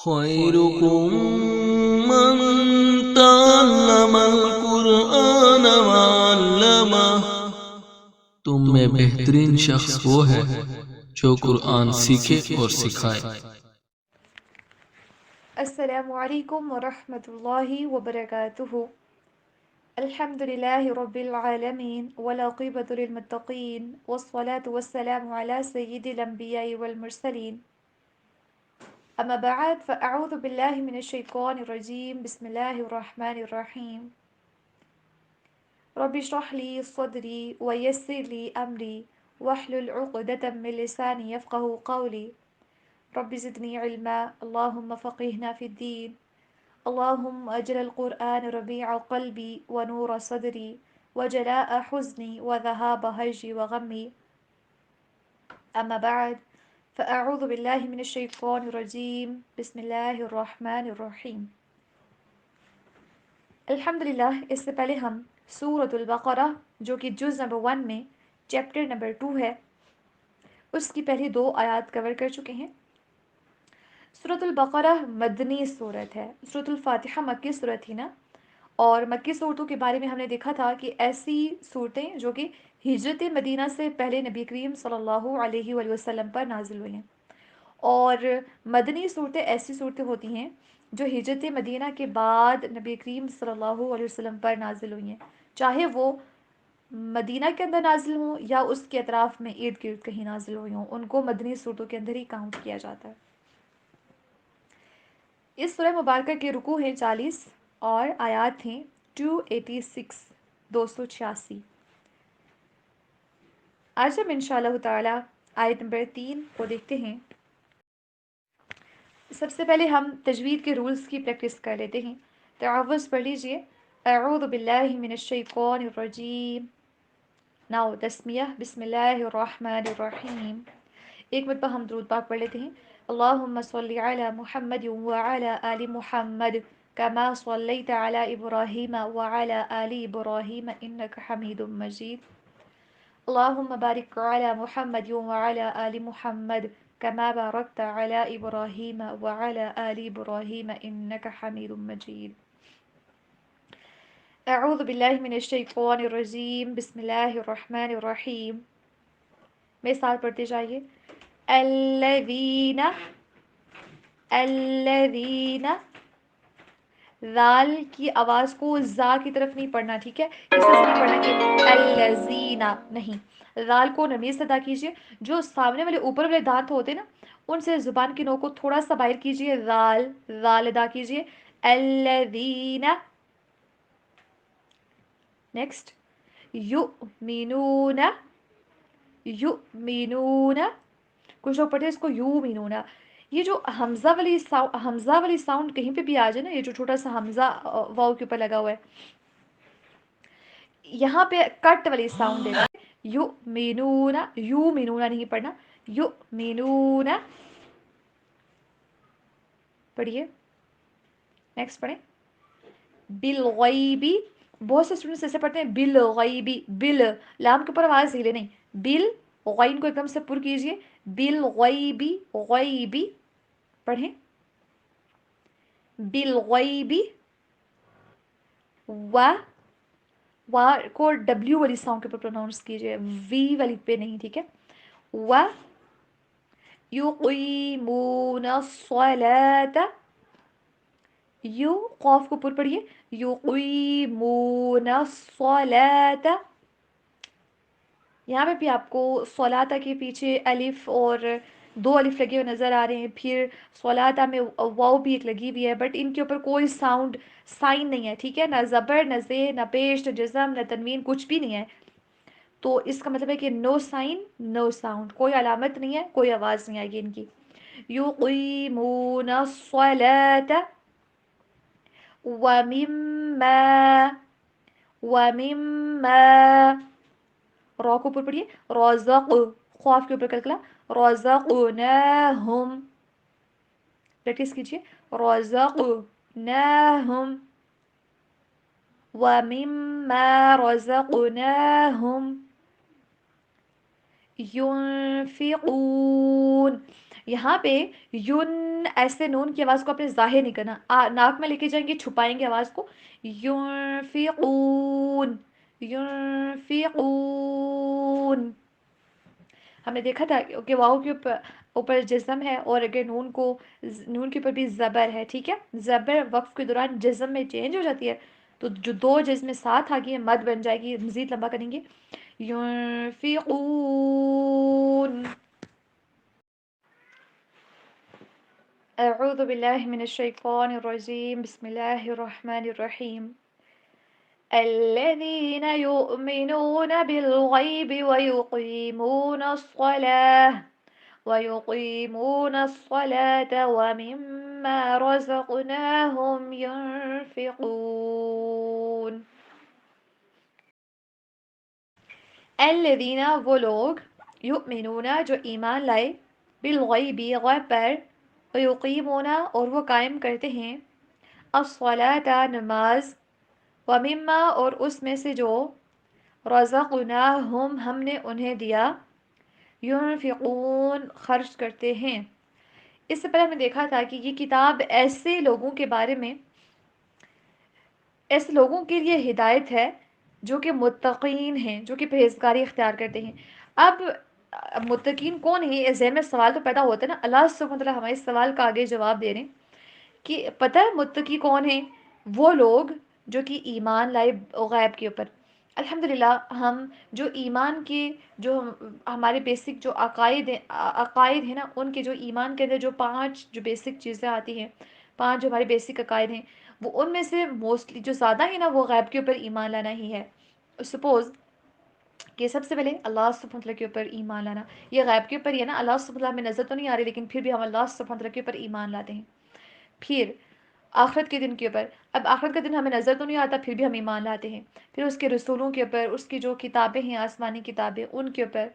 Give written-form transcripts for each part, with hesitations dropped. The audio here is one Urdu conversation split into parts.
خيركم من تعلم القرآن وعلمه تم میں بہترین شخص وہ ہے جو قرآن سیکھے اور سکھائے۔ السلام علیکم ورحمۃ اللہ وبرکاتہ۔ الحمد للہ رب العالمین والعاقبۃ للمتقین والصلاة والسلام علی سید الانبیاء والمرسلین، اما بعد فاعوذ باللہ من الشیطان الرجیم، بسم اللہ الرحمن الرحیم۔ رب اشرح لی صدری ویسر لی امری واحلل عقدۃ من لسانی یفقهوا قولی، رب زدنی علما اللہم فقہنا فی الدین، اللهم اجعل القرآن ربيع قلبي ونور صدري وجلاء حزني وذهاب هجي وغمي، أما بعد فأعوذ بالله من الشيطان الرجيم، بسم الله الرحمن الرحيم۔ الحمدللہ، اس سے پہلے ہم سورۃ البقرہ جو کہ جز نمبر 1 میں چیپٹر نمبر 2 ہے، اس کی پہلی 2 آیات کور کر چکے ہیں۔ سورۃ البقرہ مدنی صورت ہے، سورۃ الفاتحہ مکی صورت تھی نا، اور مکی صورتوں کے بارے میں ہم نے دیکھا تھا کہ ایسی صورتیں جو کہ ہجرت مدینہ سے پہلے نبی کریم صلی اللہ علیہ وآلہ وسلم پر نازل ہوئی ہیں، اور مدنی صورتیں ایسی صورتیں ہوتی ہیں جو ہجرت مدینہ کے بعد نبی کریم صلی اللہ علیہ وسلم پر نازل ہوئی ہیں، چاہے وہ مدینہ کے اندر نازل ہوں یا اس کے اطراف میں ارد گرد کہیں نازل ہوئی ہوں، ان کو مدنی صورتوں کے اندر ہی کاؤنٹ کیا جاتا ہے۔ اس سورہ مبارکہ کے رکوع ہیں 40 اور آیات ہیں 286 286۔ آج ہم انشاءاللہ تعالی آیت نمبر 3 کو دیکھتے ہیں۔ سب سے پہلے ہم تجوید کے رولز کی پریکٹس کر لیتے ہیں۔ تعوذ پڑھ لیجئے، اعوذ باللہ من الشیطان الرجیم۔ ناؤ تسمیہ، بسم اللہ الرحمن الرحیم۔ ایک مرتبہ ہم درود پاک پڑھ لیتے ہیں۔ اللہم صلی علی محمد وعلی آل محمد کما صلیت علی ابراہیم وعلی آل ابراہیم انک حمید مجید۔ اللہم بارک علی محمد وعلی آل محمد کما بارکت علی ابراہیم وعلی آل ابراہیم انک حمید مجید۔ اعوذ باللہ من الشیطان الرجیم، بسم اللہ الرحمن الرحیم۔ میرے ساتھ پڑھتے جائیے۔ الذین الذین، ذال کی آواز کو زا کی طرف نہیں پڑھنا، ٹھیک ہے؟ اس طرح سے نہیں پڑھنا کہ الذین، نہیں، ذال کو نمیز سے ادا کیجیے۔ جو سامنے والے اوپر والے دانت ہوتے ہیں نا، ان سے زبان کی نوک کو تھوڑا سا باہر کیجیے، ذال ذال ادا کیجیے۔ الذین، نیکسٹ، یؤمنون یؤمنون، کچھ لوگ پڑھتے ہیں اس کو یؤمنون۔ یہ جو حمزہ والی ساؤنڈ کہیں پہ بھی آ جائے نا، یہ جو چھوٹا سا حمزہ واؤ کے اوپر لگا ہوا ہے، یہاں پہ کٹ والی ساؤنڈ ہے۔ یؤمنون، یؤمنون نہیں پڑھنا، یؤمنون پڑھیے۔ نیکسٹ پڑھیں، بالغیبی، بہت سے اسٹوڈنٹس ایسے پڑھتے ہیں بالغیبی، بل لام کے اوپر آواز ہلے نہیں، بل غین کو ایک دم سے پر کیجیے، بالغیبی، غیبی پڑھیں، بالغیبی، و کو ڈبلیو والی ساؤنڈ کے اوپر پروناؤنس کیجیے، وی والی پہ نہیں، ٹھیک ہے؟ و یقیمون الصلاۃ، یو قاف کو پر پڑھیے، یقیمون الصلاۃ۔ یہاں پہ بھی آپ کو صلاۃ کے پیچھے الف اور 2 الف لگے ہوئے نظر آ رہے ہیں، پھر صلاۃ میں واو بھی ایک لگی ہوئی ہے، بٹ ان کے اوپر کوئی ساؤنڈ سائن نہیں ہے، ٹھیک ہے؟ نہ زبر، نہ زیر، نہ پیش، نہ جزم، نہ تنوین، کچھ بھی نہیں ہے۔ تو اس کا مطلب ہے کہ نو سائن نو ساؤنڈ، کوئی علامت نہیں ہے، کوئی آواز نہیں آئے گی ان کی۔ یقیمون الصلاۃ ومما، ومما، را کو اوپر پڑھیے، رزق، خواف کے اوپر کلکلا، رزقناہم، پریکٹس کیجیے، رزقناہم، ومما رزقناہم ینفقون۔ یہاں پہ یون ایسے نون کی آواز کو اپنے ظاہر نہیں کرنا، ناک میں لے کے جائیں گے، چھپائیں گے آواز کو، ينفقون ينفقون. ہم نے دیکھا تھا کہ واؤ کے اوپر جزم ہے، اور اگر نون کے اوپر بھی زبر ہے، ٹھیک ہے، زبر وقف کے دوران جزم میں چینج ہو جاتی ہے، تو جو دو جزم ساتھ آ گئی ہیں مد بن جائے گی. مزید لمبا کریں گے، ينفقون. اعوذ باللہ من الشیطان الرجیم، بسم اللہ الرحمن الرحیم. الذين يؤمنون بالغيب ويقيمون الصلاة ومما رزقناهم ينفقون. الذين وہ لوگ، یؤمنون جو ایمان لائے، بالغیب غیب پر، ویقیمون اور وہ قائم کرتے ہیں، الصلاة نماز، ومما اور اس میں سے جو، رزقناہم ہم نے انہیں دیا، ينفقون خرچ کرتے ہیں. اس سے پہلے ہم نے دیکھا تھا کہ یہ کتاب ایسے لوگوں کے بارے میں، ایسے لوگوں کے لیے ہدایت ہے جو کہ متقین ہیں، جو کہ پرہیزگاری اختیار کرتے ہیں. اب متقین کون ہیں؟ اس ذہن میں سوال تو پیدا ہوتا ہے نا. اللہ سبحانہ وتعالی ہمارے سوال کا آگے جواب دے رہے ہیں کہ پتہ ہے متقی کون ہیں؟ وہ لوگ جو کہ ایمان لائے غیب کے اوپر. الحمدللہ ہم جو ایمان کے جو ہمارے بیسک جو عقائد ہیں نا، ان کے جو ایمان کے اندر جو 5 جو بیسک چیزیں آتی ہیں، 5 جو ہمارے بیسک عقائد ہیں، وہ ان میں سے موسٹلی جو زیادہ ہے نا وہ غیب کے اوپر ایمان لانا ہی ہے. سپوز کہ سب سے پہلے اللہ سبحانہ وتعالی کے اوپر ایمان لانا، یہ غیب کے اوپر ہی ہے نا. اللہ سبحانہ وتعالی ہمیں نظر تو نہیں آ رہی، لیکن پھر بھی ہم اللہ سبحانہ وتعالی کے اوپر ایمان لاتے ہیں. پھر آخرت کے دن کے اوپر، اب آخرت کا دن ہمیں نظر تو نہیں آتا، پھر بھی ہم ایمان لاتے ہیں. پھر اس کے رسولوں کے اوپر، اس کی جو کتابیں ہیں آسمانی کتابیں، ان کے اوپر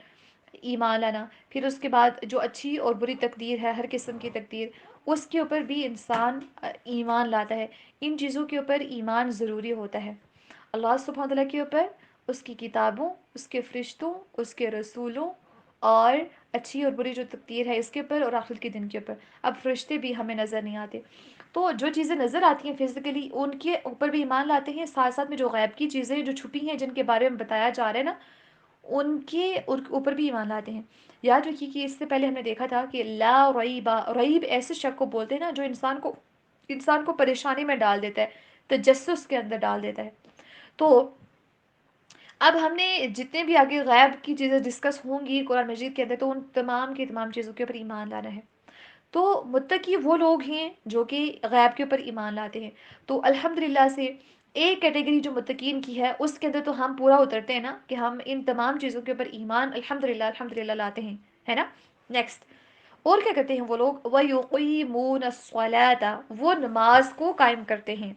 ایمان لانا. پھر اس کے بعد جو اچھی اور بری تقدیر ہے، ہر قسم کی تقدیر، اس کے اوپر بھی انسان ایمان لاتا ہے. ان چیزوں کے اوپر ایمان ضروری ہوتا ہے. اللہ سبحانہ وتعالی کے اوپر، اس کی کتابوں، اس کے فرشتوں، اس کے رسولوں، اور اچھی اور بری جو تقدیر ہے اس کے اوپر، اور آخرت کے دن کے اوپر. اب فرشتے بھی ہمیں نظر نہیں آتے، تو جو چیزیں نظر آتی ہیں فزیکلی ان کے اوپر بھی ایمان لاتے ہیں. ساتھ ساتھ میں جو غیب کی چیزیں جو چھپی ہیں، جن کے بارے میں بتایا جا رہا ہے نا، ان کے اوپر بھی ایمان لاتے ہیں. یاد رکھیے کہ اس سے پہلے ہم نے دیکھا تھا کہ لا ریب، ریب ایسے شک کو بولتے ہیں نا جو انسان کو پریشانی میں ڈال دیتا ہے، تجسس کے اندر ڈال دیتا ہے. تو اب ہم نے جتنے بھی آگے غیب کی چیزیں ڈسکس ہوں گی قرآن مجید کے اندر، تو ان تمام کی تمام چیزوں کے اوپر ایمان لانا ہے. تو متقی وہ لوگ ہیں جو کہ غیب کے اوپر ایمان لاتے ہیں. تو الحمدللہ سے ایک کیٹیگری جو متقین کی ہے، اس کے اندر تو ہم پورا اترتے ہیں نا کہ ہم ان تمام چیزوں کے اوپر ایمان الحمدللہ لاتے ہیں، ہے نا. نیکسٹ، اور کیا کرتے ہیں وہ لوگ؟ وَيُقِيمُونَ الصَّلَاةَ وہ نماز کو قائم کرتے ہیں.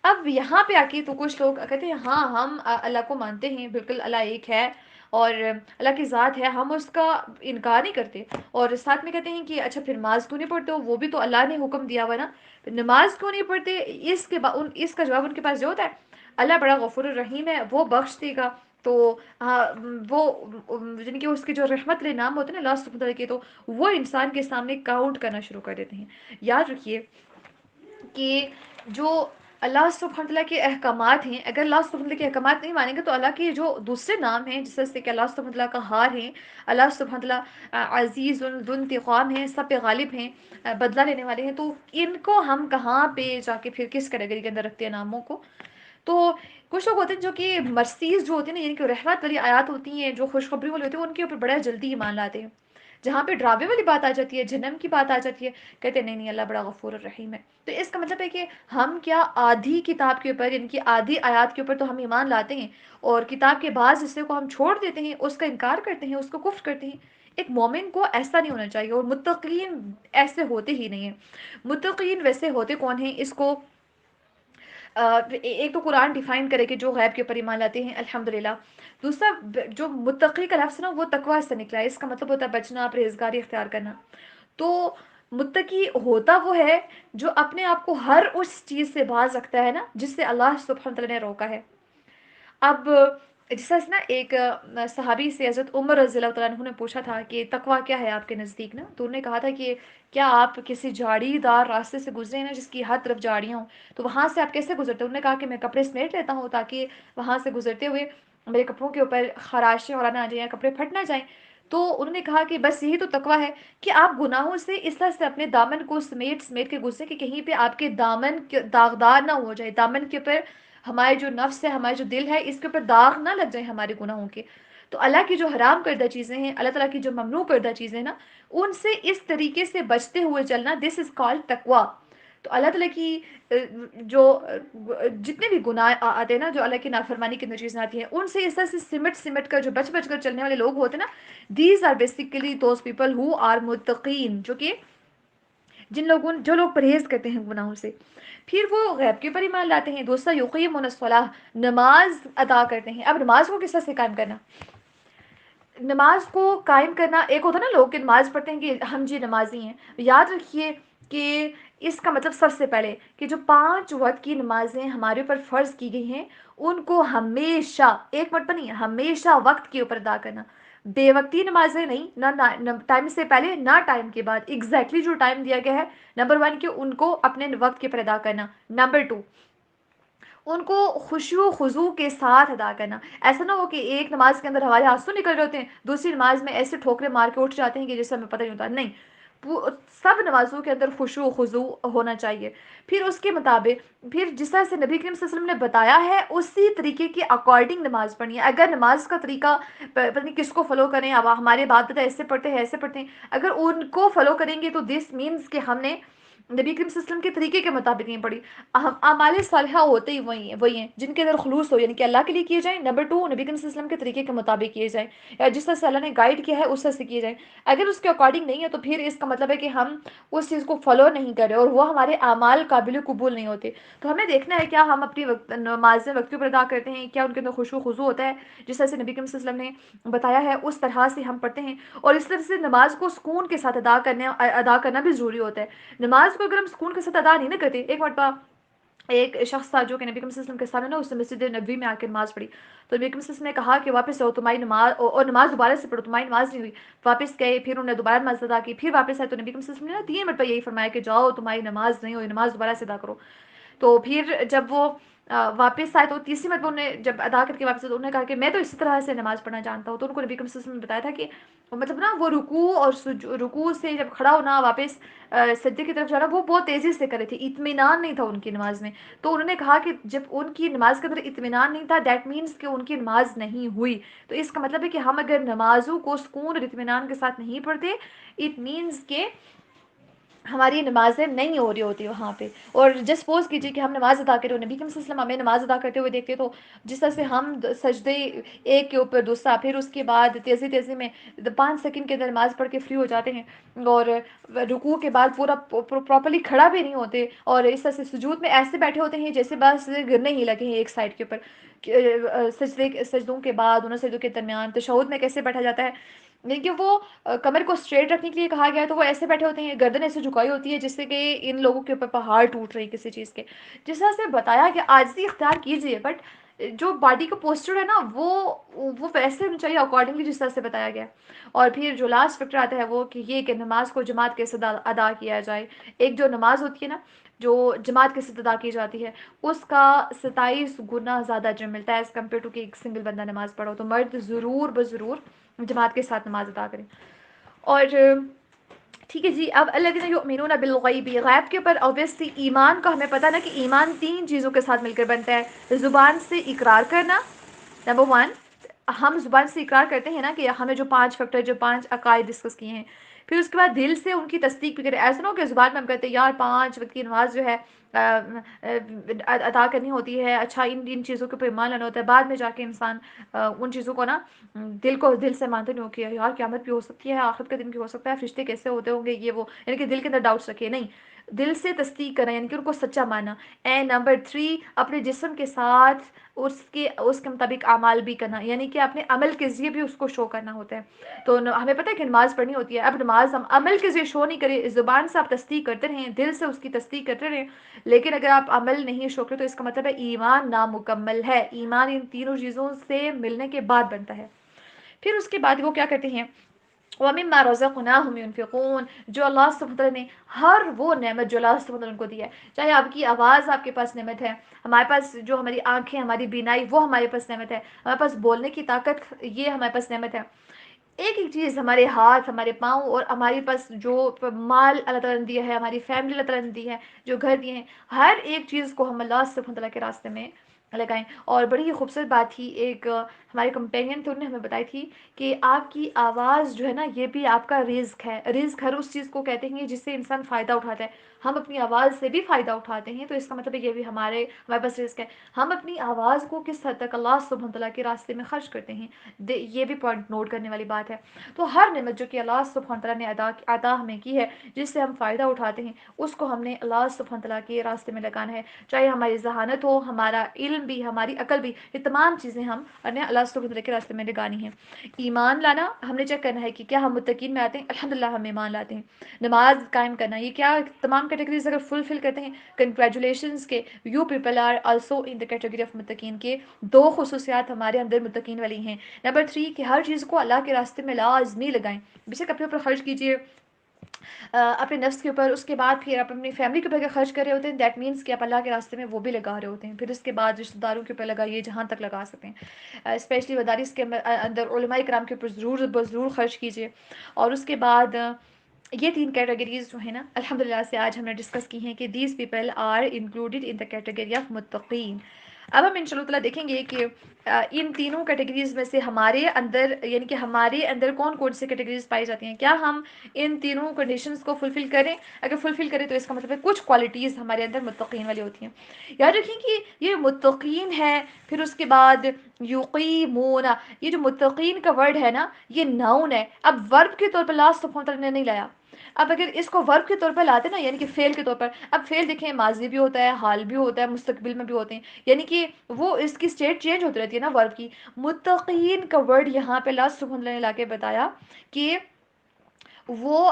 اب یہاں پہ آ کے تو کچھ لوگ کہتے ہیں ہاں ہم اللہ کو مانتے ہیں، بالکل اللہ ایک ہے اور اللہ کی ذات ہے، ہم اس کا انکار نہیں کرتے. اور ساتھ میں کہتے ہیں کہ اچھا پھر نماز کیوں نہیں پڑھتے ہو؟ وہ بھی تو اللہ نے حکم دیا ہوا نا، نماز کیوں نہیں پڑھتے؟ اس کا جواب ان کے پاس جو ہوتا ہے، اللہ بڑا غفور الرحیم ہے، وہ بخش دے گا. تو وہ یعنی کہ اس کے جو رحمت علیہ نام ہوتے ہیں نا اللہ سبحانہ وتعالی کے، تو وہ انسان کے سامنے کاؤنٹ کرنا شروع کر دیتے ہیں. یاد رکھیے کہ جو اللہ سبحانہ وتعالی کے احکامات ہیں، اگر اللہ سبحانہ وتعالی کے احکامات نہیں مانیں گے تو اللہ کے جو دوسرے نام ہیں، جس سے کہ اللہ سبحانہ وتعالی کا قہار ہیں، اللہ سبحانہ وتعالی عزیز ذو انتقام ہیں، سب پہ غالب ہیں، بدلہ لینے والے ہیں، تو ان کو ہم کہاں پہ جا کے پھر کس کیٹیگری کے اندر رکھتے ہیں ناموں کو؟ تو کچھ لوگ ہوتے ہیں جو کہ مرسیز جو ہوتے ہیں نا، یعنی کہ رحمت والی آیات ہوتی ہیں، جو خوشخبری والی ہوتی ہیں، ان کے اوپر بڑا جلدی ایمان لاتے ہیں. جہاں پہ ڈراوے والی بات آ جاتی ہے، جہنم کی بات آ جاتی ہے، کہتے ہیں نہیں اللہ بڑا غفور الرحیم ہے. تو اس کا مطلب ہے کہ ہم کیا آدھی کتاب کے اوپر، یعنی کہ آدھی آیات کے اوپر تو ہم ایمان لاتے ہیں، اور کتاب کے بعض حصے کو ہم چھوڑ دیتے ہیں، اس کا انکار کرتے ہیں، اس کو کفر کرتے ہیں. ایک مومن کو ایسا نہیں ہونا چاہیے، اور متقین ایسے ہوتے ہی نہیں ہیں. متقین ویسے ہوتے کون ہیں؟ اس کو ایک تو قرآن ڈیفائن کرے کہ جو غیب کے اوپر ایمان لاتے ہیں الحمدللہ. دوسرا، جو متقی کا لفظ نا وہ تقوی سے نکلا ہے، اس کا مطلب ہوتا ہے بچنا، پرہیزگاری اختیار کرنا. تو متقی ہوتا وہ ہے جو اپنے آپ کو ہر اس چیز سے باز رکھتا ہے نا جس سے اللہ سبحانہ وتعالی نے روکا ہے. اب جس طرح سے نا ایک صحابی سے حضرت عمر رضی اللہ تعالیٰ عنہ نے پوچھا تھا کہ تقویٰ کیا ہے آپ کے نزدیک نا، تو انہوں نے کہا تھا کہ کیا آپ کسی جھاڑی دار راستے سے گزرے ہیں نا جس کی ہر طرف جھاڑیاں ہوں، تو وہاں سے آپ کیسے گزرتے ہیں؟ انہوں نے کہا کہ میں کپڑے سمیٹ لیتا ہوں تاکہ وہاں سے گزرتے ہوئے میرے کپڑوں کے اوپر خراشیں اور آنا آ جائیں، کپڑے پھٹ نہ جائیں۔ تو انہوں نے کہا کہ بس یہی تو تقویٰ ہے کہ آپ گناہوں سے اس طرح سے اپنے دامن کو سمیٹ سمیٹ کے گزرے کہ کہیں پہ آپ کے دامن داغدار نہ ہو جائے، دامن کے اوپر ہمارے جو نفس ہے، ہمارے جو دل ہے، اس کے اوپر داغ نہ لگ جائے ہمارے گناہوں کے۔ تو اللہ کی جو حرام کردہ چیزیں ہیں، اللہ تعالیٰ کی جو ممنوع کردہ چیزیں ہیں نا، ان سے اس طریقے سے بچتے ہوئے چلنا، دس از کالڈ تقویٰ۔ تو اللہ تعالیٰ کی جو جتنے بھی گناہ آتے ہیں نا، جو اللہ کی نافرمانی کی چیزیں آتی ہیں، ان سے اس طرح سے سمٹ سمٹ کر جو بچ بچ کر چلنے والے لوگ ہوتے ہیں نا، these are basically those people who are متقین، جو کہ جو لوگ پرہیز کرتے ہیں گناہوں سے۔ پھر وہ غیب کے اوپر ایمان لاتے ہیں۔ دوسرا یقیمون الصلاۃ، نماز ادا کرتے ہیں۔ اب نماز کو کس طرح سے قائم کرنا؟ نماز کو قائم کرنا، ایک ہوتا ہے نا لوگ کہ نماز پڑھتے ہیں کہ ہم جی نمازی ہیں، یاد رکھیے کہ اس کا مطلب سب سے پہلے کہ جو 5 وقت کی نمازیں ہمارے اوپر فرض کی گئی ہیں، ان کو ہمیشہ، ایک مرتبہ نہیں، ہمیشہ وقت کے اوپر ادا کرنا۔ بے وقتی نمازیں نہیں، نہ ٹائم سے پہلے نہ ٹائم کے بعد، ایگزیکٹلی جو ٹائم دیا گیا ہے، نمبر 1 کہ ان کو اپنے وقت کے اوپر ادا کرنا، نمبر 2 ان کو خشوع و خضوع کے ساتھ ادا کرنا۔ ایسا نہ ہو کہ ایک نماز کے اندر ہمارے آنسو نکل رہے ہوتے ہیں، دوسری نماز میں ایسے ٹھوکرے مار کے اٹھ جاتے ہیں کہ جسے ہمیں پتہ نہیں ہوتا۔ نہیں، سب نمازوں کے اندر خشوع و خضوع ہونا چاہیے۔ پھر اس کے مطابق، پھر جس طرح سے نبی کریم صلی اللہ علیہ وسلم نے بتایا ہے اسی طریقے کے اکارڈنگ نماز پڑھنی ہے۔ اگر نماز کا طریقہ پتہ نہیں کس کو فالو کریں، اب ہمارے بات پتہ ایسے پڑھتے ہیں ایسے پڑھتے ہیں، اگر ان کو فالو کریں گے تو دس مینس کہ ہم نے نبی کریم صلی اللہ علیہ وسلم کے طریقے کے مطابق نہیں پڑھی۔ اعمال صالحہ ہوتے ہی وہی ہیں جن کے اندر خلوص ہو، یعنی کہ اللہ کے لیے کیے جائیں۔ نمبر 2 نبی کریم صلی اللہ علیہ وسلم کے طریقے کے مطابق کیے جائیں، یا جس طرح سے اللہ نے گائیڈ کیا ہے اس طرح سے کیے جائیں۔ اگر اس کے اکارڈنگ نہیں ہے تو پھر اس کا مطلب ہے کہ ہم اس چیز کو فالو نہیں کر رہے اور وہ ہمارے اعمال قابل قبول نہیں ہوتے۔ تو ہمیں دیکھنا ہے کیا ہم اپنی نمازیں وقت پر ادا کرتے ہیں، کیا ان کے اندر خشوع و خضوع ہوتا ہے جس طرح سے نبی کریم صلی اللہ علیہ وسلم نے بتایا ہے، اس طرح سے ہم پڑھتے ہیں۔ اور اس طرح سے نماز کو سکون کے ساتھ ادا کرنا بھی ضروری ہوتا ہے۔ نماز کو اگر ہم سکون کے ساتھ ادا نہیں نہ کرتے، ایک مرتبہ ایک شخص تھا جو کہ نبی کریم صلی اللہ علیہ وسلم کے سامنے نا، اس نے مسجد نبوی میں آ کے نماز پڑھی، تو نبی کریم صلی اللہ علیہ وسلم نے کہا کہ واپس آؤ، تمہاری نماز اور نماز دوبارہ سے پڑھو، تمہاری نماز نہیں ہوئی۔ واپس گئے، پھر انہوں نے دوبارہ نماز ادا کی، پھر واپس آئے تو نبی کریم صلی اللہ علیہ وسلم نے 3 مرتبہ یہی فرمایا کہ جاؤ تمہاری نماز نہیں ہوئی، نماز دوبارہ سے ادا کرو۔ تو پھر جب وہ واپس آئے تو تیسری مرتبہ انہوں نے جب ادا کر کے واپس آئے تو انہوں نے کہا کہ میں تو اسی طرح سے نماز پڑھنا جانتا ہوں۔ تو ان کو نبی کریم صلی اللہ علیہ وسلم نے بتایا تھا کہ مطلب نا وہ رکوع اور رکوع سے جب کھڑا ہونا، واپس سجدے کی طرف جانا، وہ بہت تیزی سے کرے تھے، اطمینان نہیں تھا ان کی نماز میں۔ تو انہوں نے کہا کہ جب ان کی نماز کے اندر اطمینان نہیں تھا، دیٹ مینس کہ ان کی نماز نہیں ہوئی۔ تو اس کا مطلب ہے کہ ہم اگر نمازوں کو سکون اور اطمینان کے ساتھ نہیں پڑھتے، اٹ مینس کہ ہماری نمازیں نہیں ہو رہی ہوتی وہاں پہ۔ اور جس سپوز کیجیے کہ ہم نماز ادا کریں اور نبی کریم صلی اللہ علیہ وسلم ہمیں نماز ادا کرتے ہوئے دیکھتے، تو جس طرح سے ہم سجدے ایک کے اوپر دوسرا، پھر اس کے بعد تیزی تیزی میں 5 سیکنڈ کے اندر نماز پڑھ کے فری ہو جاتے ہیں، اور رکوع کے بعد پورا پراپرلی کھڑا بھی نہیں ہوتے، اور اس طرح سے سجود میں ایسے بیٹھے ہوتے ہیں جیسے بس گرنے ہی لگے ہیں ایک سائڈ کے اوپر، سجدوں کے بعد دونوں سجدوں کے درمیان تشہد میں کیسے بیٹھا جاتا ہے، یعنی کہ وہ کمر کو اسٹریٹ رکھنے کے لیے کہا گیا ہے، تو وہ ایسے بیٹھے ہوتے ہیں، گردن ایسے جھکائی ہوتی ہے جس سے کہ ان لوگوں کے اوپر پہاڑ ٹوٹ رہی کسی چیز کے۔ جس طرح سے بتایا کہ عاجزی اختیار کیجیے، بٹ جو باڈی کا پوسچر ہے نا، وہ ویسے ہونا چاہیے اکارڈنگلی جس طرح سے بتایا گیا۔ اور پھر جو لاسٹ فیکٹر آتا ہے وہ کہ یہ کہ نماز کو جماعت کے ساتھ ادا کیا جائے۔ ایک جو نماز ہوتی ہے نا، جو جماعت کے ساتھ ادا کی جاتی ہے، اس کا 27 گنا زیادہ اجر ملتا ہے ایز کمپیئر ٹو کہ ایک سنگل بندہ نماز پڑھو۔ تو مرد ضرور بضرور جماعت کے ساتھ نماز ادا کریں۔ اور ٹھیک ہے جی، اب الذین یؤمنون بالغیب، غیب کے اوپر اوبیسلی ایمان کا ہمیں پتہ نا کہ ایمان 3 چیزوں کے ساتھ مل کر بنتا ہے۔ زبان سے اقرار کرنا، نمبر 1، ہم زبان سے اقرار کرتے ہیں نا کہ ہمیں جو 5 فیکٹر، جو 5 عقائد ڈسکس کیے ہیں، پھر اس کے بعد دل سے ان کی تصدیق بھی کریں۔ ایسا نہ ہو کہ زبان میں ہم کہتے ہیں یار 5 وقت کی نماز جو ہے ادا کرنی ہوتی ہے، اچھا ان چیزوں کے اوپر ایمان لانا ہوتا ہے، بعد میں جا کے انسان ان چیزوں کو نا دل سے مانتے نہیں ہو کہ یار قیامت بھی ہو سکتی ہے، آخرت کا دن بھی ہو سکتا ہے، فرشتے کیسے ہوتے ہوں گے، یہ وہ، یعنی کہ دل کے اندر ڈاؤٹس رکھے نہیں۔ دل سے تصدیق کرنا یعنی کہ ان کو سچا ماننا. اینڈ نمبر 3 اپنے جسم کے ساتھ اس کے مطابق اعمال بھی کرنا یعنی کہ اپنے عمل کے ذریعے بھی اس کو شو کرنا ہوتا ہے. تو ہمیں پتہ ہے کہ نماز پڑھنی ہوتی ہے. اب نماز ہم عمل کے ذریعے شو نہیں کریں, زبان سے آپ تصدیق کرتے رہیں, دل سے اس کی تصدیق کرتے رہیں, لیکن اگر آپ عمل نہیں شو کرتے تو اس کا مطلب ہے ایمان نامکمل ہے. ایمان ان تینوں چیزوں سے ملنے کے بعد بنتا ہے. پھر اس کے بعد وہ کیا کرتے ہیں, وَمِمَّا رَزَقْنَاهُمْ يُنْفِقُونَ, جو اللہ سبحانہ وتعالیٰ نے ہر وہ نعمت جو اللہ سبحانہ وتعالیٰ نے ان کو دی ہے, چاہے آپ کی آواز آپ کے پاس نعمت ہے, ہمارے پاس جو ہماری آنکھیں, ہماری بینائی, وہ ہمارے پاس نعمت ہے, ہمارے پاس بولنے کی طاقت, یہ ہمارے پاس نعمت ہے. ایک ایک چیز, ہمارے ہاتھ, ہمارے پاؤں, اور ہمارے پاس جو مال اللہ تعالیٰ نے دیا ہے, ہماری فیملی اللہ تعالیٰ نے دی ہے, جو گھر دیے ہیں, ہر ایک چیز کو ہم اللہ سبحانہ وتعالیٰ کے راستے میں لگائیں. اور بڑی ہی خوبصورت بات تھی, ایک ہمارے کمپینین تھے, انہوں نے ہمیں بتائی تھی کہ آپ کی آواز جو ہے نا, یہ بھی آپ کا رزق ہے. رزق ہر اس چیز کو کہتے ہیں جس سے انسان فائدہ اٹھاتا ہے. ہم اپنی آواز سے بھی فائدہ اٹھاتے ہیں, تو اس کا مطلب یہ بھی ہمارے پاس رزق ہے. ہم اپنی آواز کو کس حد تک اللہ سبحانہ وتعالیٰ کے راستے میں خرچ کرتے ہیں, یہ بھی پوائنٹ نوٹ کرنے والی بات ہے. تو ہر نعمت جو کہ اللہ سبحانہ وتعالیٰ نے عطا ہمیں کی ہے, جس سے ہم فائدہ اٹھاتے ہیں, اس کو ہم نے اللہ سبحانہ وتعالیٰ کے راستے میں لگانا ہے. چاہے ہماری ذہانت ہو, ہمارا علم بھی, ہماری عقل بھی, یہ تمام چیزیں ہم اللہ سبحانہ وتعالیٰ کے راستے میں لگانی ہیں. ایمان لانا, ہم نے چیک کرنا ہے کہ کیا ہم متقین میں آتے ہیں. الحمدللہ ہم ایمان لاتے ہیں. نماز قائم کرنا, یہ کیا تمام کیٹیگریز اگر فلفل کرتے ہیں, کنگریچولیشنز کے you people are also in the category of متقین. کے دو خصوصیات ہمارے اندر متقین والی ہیں. نمبر 3 کہ ہر چیز کو اللہ کے راستے میں لازمی لگائیں. بے شک اپنے اوپر خرچ کیجیے, اپنے نفس کے اوپر, اس کے بعد پھر آپ اپنی فیملی کے اوپر خرچ کر رہے ہوتے ہیں, دیٹ مینس کہ آپ اللہ کے راستے میں وہ بھی لگا رہے ہوتے ہیں. پھر اس کے بعد رشتہ داروں کے اوپر لگائیے جہاں تک لگا سکتے ہیں, اسپیشلی مدارس کے اندر علماء کرام کے اوپر ضرور خرچ کیجیے. اور اس کے بعد یہ 3 کیٹیگریز جو ہیں نا, الحمدللہ سے آج ہم نے ڈسکس کی ہیں کہ these people are included in the category of متقین. اب ہم انشاءاللہ تعالیٰ دیکھیں گے کہ ان تینوں کیٹیگریز میں سے ہمارے اندر, یعنی کہ ہمارے اندر کون کون سی کیٹیگریز پائی جاتی ہیں. کیا ہم ان تینوں کنڈیشنز کو فلفل کریں؟ اگر فلفل کریں تو اس کا مطلب ہے کچھ کوالٹیز ہمارے اندر متقین والی ہوتی ہیں. یاد رکھیں کہ یہ متقین ہے, پھر اس کے بعد یقیمون, یہ جو متقین کا ورڈ ہے نا, یہ ناؤن ہے. اب ورب کے طور پر اللہ سبحانہ وتعالیٰ نے نہیں لایا. اب اگر اس کو ورب کے طور پر لاتے نا, یعنی کہ فعل کے طور پر, اب فعل دیکھیں ماضی بھی ہوتا ہے, حال بھی ہوتا ہے, مستقبل میں بھی ہوتے ہیں, یعنی کہ وہ اس کی اسٹیٹ چینج ہوتی رہتی ہے نا ورب کی. متقین کا ورڈ یہاں پہ اللہ سبحانہ وتعالیٰ نے لا کے بتایا کہ وہ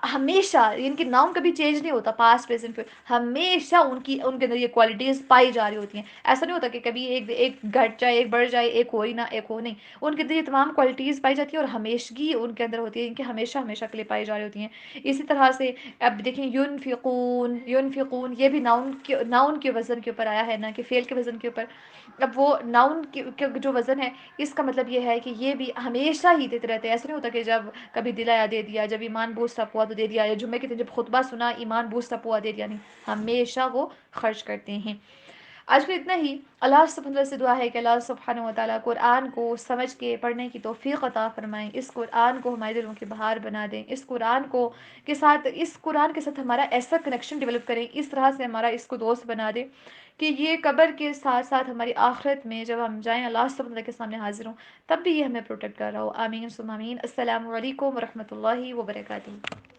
ہمیشہ, یعنی کہ ناؤن کبھی چینج نہیں ہوتا, پاسٹ پریزنٹ ہمیشہ ان کے اندر یہ کوالٹیز پائی جا رہی ہوتی ہیں. ایسا نہیں ہوتا کہ کبھی ایک گھٹ جائے, ایک بڑھ جائے, ایک ہو ہی نہ, ایک ہو نہیں. ان کے اندر یہ تمام کوالٹیز پائی جاتی ہیں اور ہمیشگی ان کے اندر ہوتی ہے, ان کے ہمیشہ کے لیے پائی جا رہی ہوتی ہیں. اسی طرح سے اب دیکھیں ینفقون, یہ بھی ناؤن کے وزن کے اوپر آیا ہے, نہ کہ فعل کے وزن کے اوپر. اب وہ ناؤن کے جو وزن ہے, اس کا مطلب یہ ہے کہ یہ بھی ہمیشہ ہی دیتے رہتے ہیں. ایسا نہیں ہوتا کہ جب کبھی دلایا دے دیا, جب ایمان بوسٹ اپ ہوا تو دے دیا, یا جمعے کے دن جب خطبہ سنا ایمان بوسٹ اپ ہوا دے دیا, نہیں, ہمیشہ وہ خرچ کرتے ہیں. آج کے اتنا ہی. اللہ سبحانہ وتعالیٰ سے دعا ہے کہ اللہ سبحانہ وتعالیٰ قرآن کو سمجھ کے پڑھنے کی توفیق عطا فرمائیں. اس قرآن کو ہمارے دلوں کی بہار بنا دیں. اس قرآن کے ساتھ ہمارا ایسا کنیکشن ڈیولپ کریں, اس طرح سے ہمارا اس کو دوست بنا دیں کہ یہ قبر کے ساتھ ساتھ ہماری آخرت میں جب ہم جائیں اللہ سبحانہ وتعالیٰ کے سامنے حاضر ہوں, تب بھی یہ ہمیں پروٹیکٹ کر رہا ہو. آمین ثم آمین. السلام علیکم ورحمۃ اللہ وبرکاتہ.